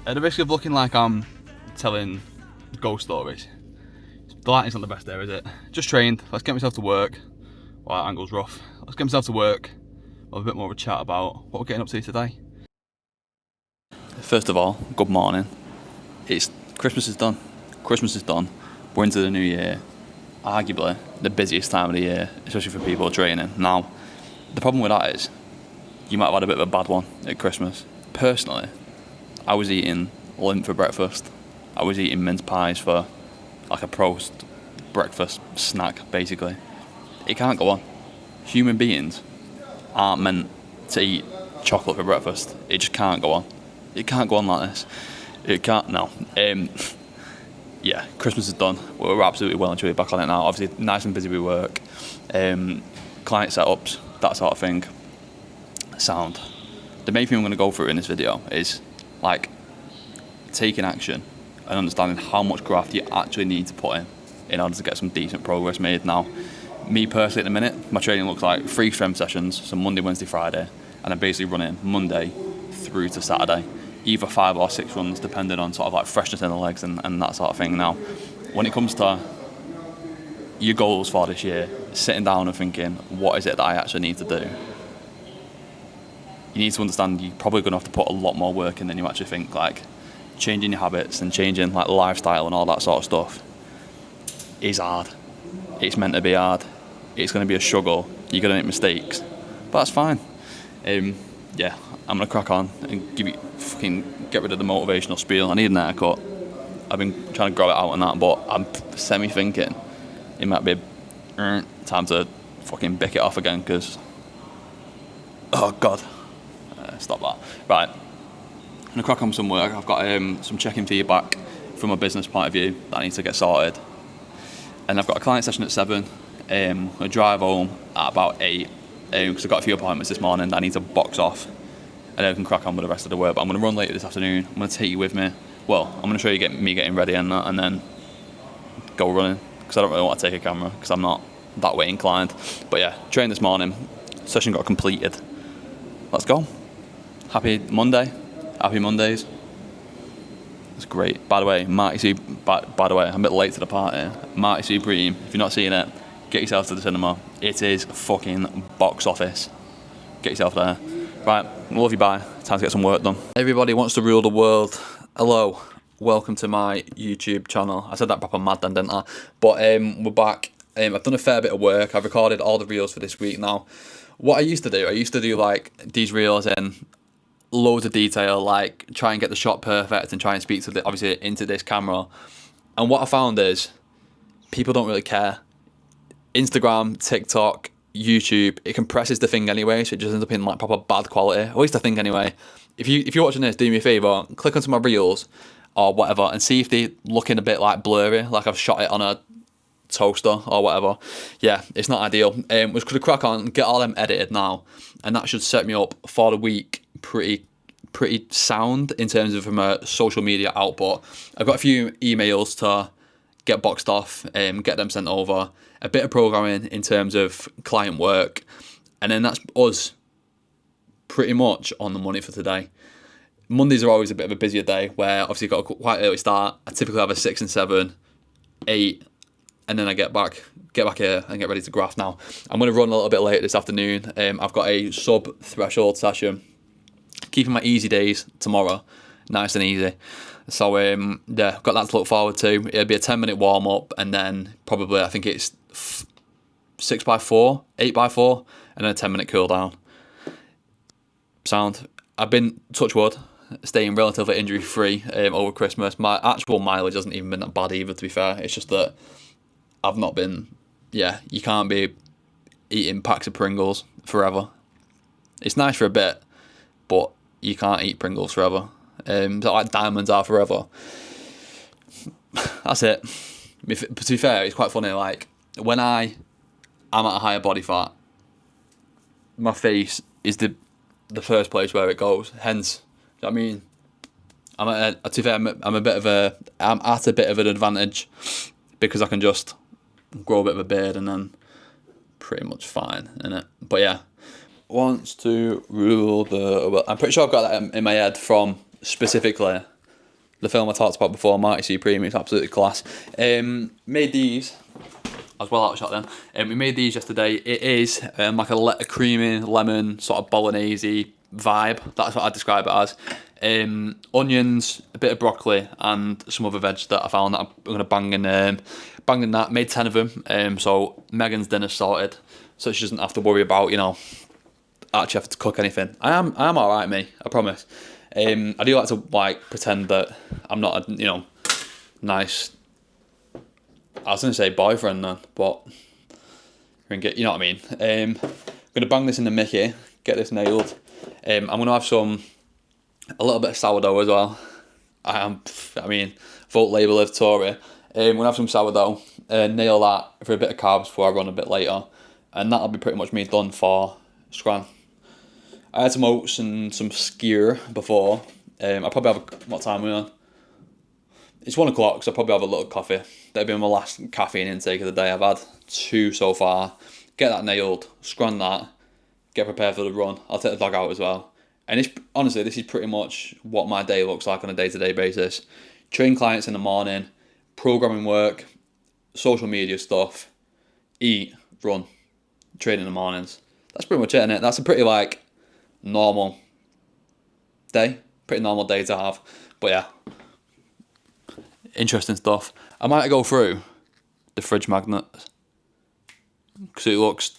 At the risk of looking like I'm telling ghost stories, the lighting's not the best there, is it? Just trained, let's get myself to work. Well, that angle's rough. Let's get myself to work. We'll have a bit more of a chat about what we're getting up to today. First of all, good morning. Christmas is done. Christmas is done. We're into the new year. Arguably the busiest time of the year, especially for people training. Now, the problem with that is you might have had a bit of a bad one at Christmas. Personally, I was eating Lindt for breakfast. I was eating mince pies for like a post breakfast snack, basically. It can't go on. Human beings aren't meant to eat chocolate for breakfast. It just can't go on. It can't go on like this. It can't, no. Yeah, Christmas is done. We're absolutely well and truly back on it now. Obviously, nice and busy with work. Client setups, that sort of thing. Sound. The main thing I'm going to go through in this video is like taking action and understanding how much graft you actually need to put in order to get some decent progress made. Now, me personally at the minute, my training looks like 3 strength sessions, so Monday, Wednesday, Friday, and I'm basically running Monday through to Saturday, either 5 or 6 runs depending on sort of like freshness in the legs and that sort of thing. Now, when it comes to your goals for this year, sitting down and thinking, what is it that I actually need to do? You need to understand you're probably going to have to put a lot more work in than you actually think. Like changing your habits and changing like lifestyle and all that sort of stuff is hard. It's meant to be hard. It's going to be a struggle. You're going to make mistakes, but that's fine. Yeah, I'm going to crack on and get rid of the motivational spiel. I need an haircut. I've been trying to grow it out and that, but I'm semi-thinking it might be time to fucking bick it off again because, oh God. Stop that. Right, I'm going to crack on with some work. I've got some check-in feedback from a business point of view that I need to get sorted. And I've got a client session at 7. I'm going to drive home at about 8 because I've got a few appointments this morning that I need to box off. And then I can crack on with the rest of the work. But I'm going to run later this afternoon. I'm going to take you with me. Well, I'm going to show you me getting ready and that, and then go running because I don't really want to take a camera because I'm not that way inclined. But yeah, trained this morning. Session got completed. Let's go. Happy Monday. Happy Mondays. It's great. By the way, by the way, I'm a bit late to the party. Marty Supreme, if you're not seeing it, get yourself to the cinema. It is fucking box office. Get yourself there. Right, love you, bye. Time to get some work done. Everybody wants to rule the world. Hello. Welcome to my YouTube channel. I said that proper mad then, didn't I? But we're back. I've done a fair bit of work. I've recorded all the reels for this week now. What I used to do like these reels in loads of detail, like try and get the shot perfect and try and speak to obviously into this camera. And what I found is people don't really care. Instagram, TikTok, YouTube, it compresses the thing anyway, so it just ends up in like proper bad quality. At least I think anyway. If you're watching this, do me a favour, click onto my reels or whatever and see if they're looking a bit like blurry, like I've shot it on a toaster or whatever. Yeah, it's not ideal. We're just gonna crack on, get all them edited now, and that should set me up for the week pretty sound in terms of from a social media output. I've got a few emails to get boxed off, get them sent over, a bit of programming in terms of client work, and then that's us pretty much on the money for today. Mondays are always a bit of a busier day where obviously you've got a quite early start. I typically have a 6 and 7, 8, and then I get back here and get ready to graft now. I'm going to run a little bit later this afternoon. I've got a sub-threshold session. Keeping my easy days tomorrow nice and easy. So yeah, got that to look forward to. It'll be a 10-minute warm-up and then probably, I think it's 6x4, 8x4, and then a 10-minute cool down. Sound. I've been, touch wood, staying relatively injury-free over Christmas. My actual mileage hasn't even been that bad either, to be fair. It's just that I've not been, yeah, you can't be eating packs of Pringles forever. It's nice for a bit, but you can't eat Pringles forever. Like diamonds are forever. That's it. To be fair, it's quite funny. Like when I'm at a higher body fat, my face is the first place where it goes. Hence, do you know what I mean? To be fair, I'm at a bit of an advantage because I can just grow a bit of a beard and then pretty much fine, innit? But yeah, wants to rule the world. I'm pretty sure I've got that in my head from specifically The film I talked about before, Mighty Supreme, it's absolutely class. Made these. I was well out of shot then. We made these yesterday. It is like a creamy lemon sort of bolognese vibe. That's what I describe it as. Onions, a bit of broccoli, and some other veg that I found that I'm going to bang in that. Made 10 of them. So Megan's dinner's sorted, so she doesn't have to worry about, actually having to cook anything. I am alright, me. I promise. I do like to pretend that I'm not a nice. I was going to say boyfriend then, but you know what I mean. I'm going to bang this in the Mickey, get this nailed. I'm going to have a little bit of sourdough as well. Vote Labour, live Tory. I'm going to have some sourdough, nail that for a bit of carbs before I run a bit later. And that'll be pretty much me done for scran. I had some oats and some skyr before. I probably have what time are we on? It's 1 o'clock, so I'll probably have a little coffee. That'll be my last caffeine intake of the day. I've had 2 so far. Get that nailed, scran that, get prepared for the run. I'll take the dog out as well. And honestly, this is pretty much what my day looks like on a day-to-day basis. Train clients in the morning, programming work, social media stuff, eat, run, train in the mornings. That's pretty much it, innit? That's a pretty normal day. Pretty normal day to have. But yeah. Interesting stuff. I might go through the fridge magnet because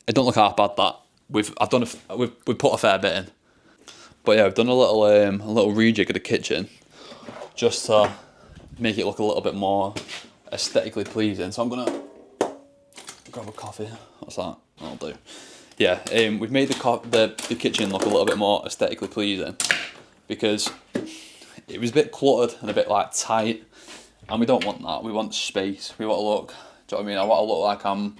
it don't look half bad that we've put a fair bit in, but yeah, we've done a little rejig of the kitchen just to make it look a little bit more aesthetically pleasing. So I'm gonna grab a coffee. What's that? I'll do. Yeah, we've made the kitchen look a little bit more aesthetically pleasing because it was a bit cluttered and a bit tight, and we don't want that. We want space. We want to look. Do you know what I mean? I want to look like I'm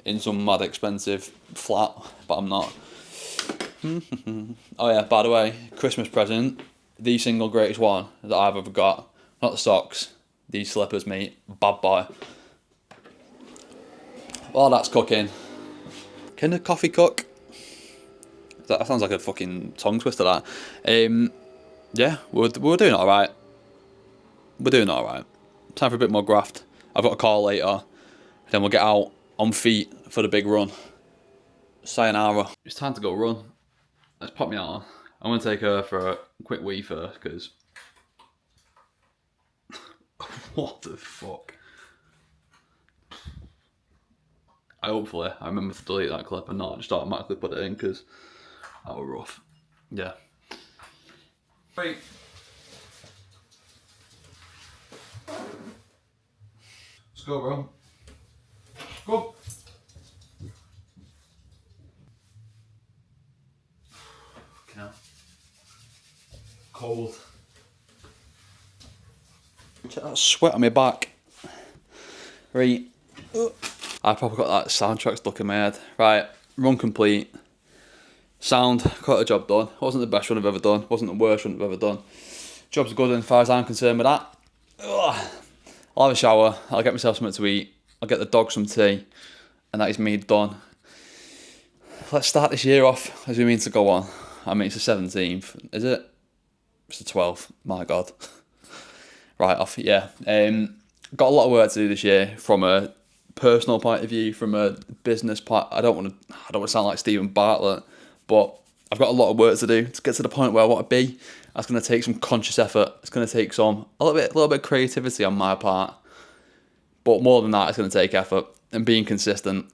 in some mad expensive flat, but I'm not. Oh yeah, by the way, Christmas present, the single greatest one that I've ever got. Not the socks, these slippers, mate. Bad boy. While that's cooking, can the coffee cook? That sounds like a fucking tongue twister, that. Yeah, we're doing alright. We're doing alright. Time for a bit more graft. I've got a call later. Then we'll get out on feet for the big run. Sayonara. It's time to go run. Let's pop me out on. I'm going to take her for a quick wee first, because... what the fuck? Hopefully I remember to delete that clip and not just automatically put it in, because that was rough. Yeah. Wait. Let's go, bro. Go. Fucking hell. Cold. Check that sweat on my back. Right. I probably got that soundtrack stuck in my head. Right. Run complete. Sound, got the job done. Wasn't the best run I've ever done. Wasn't the worst run I've ever done. Job's good as far as I'm concerned with that. Ugh. I'll have a shower. I'll get myself something to eat. I'll get the dog some tea. And that is me done. Let's start this year off as we mean to go on. I mean, it's the 17th. Is it? It's the 12th. My God. Right off, yeah. Got a lot of work to do this year from a personal point of view, from a business point. I don't want to sound like Stephen Bartlett, but I've got a lot of work to do to get to the point where I want to be. That's going to take some conscious effort. It's going to take a little bit of creativity on my part. But more than that, it's going to take effort and being consistent.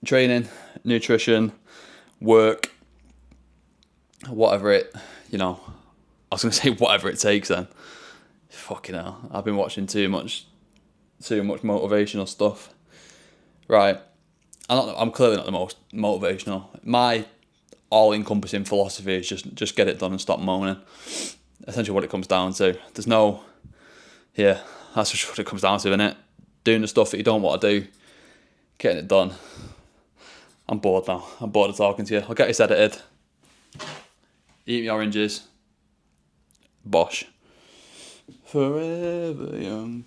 Training, nutrition, work, whatever it, I was going to say whatever it takes then. Fucking hell. I've been watching too much motivational stuff. Right. I'm clearly not the most motivational. My all-encompassing philosophy is just get it done and stop moaning. Essentially what it comes down to. That's just what it comes down to, innit? Doing the stuff that you don't want to do, getting it done. I'm bored now. I'm bored of talking to you. I'll get this edited. Eat me oranges. Bosh. Forever young.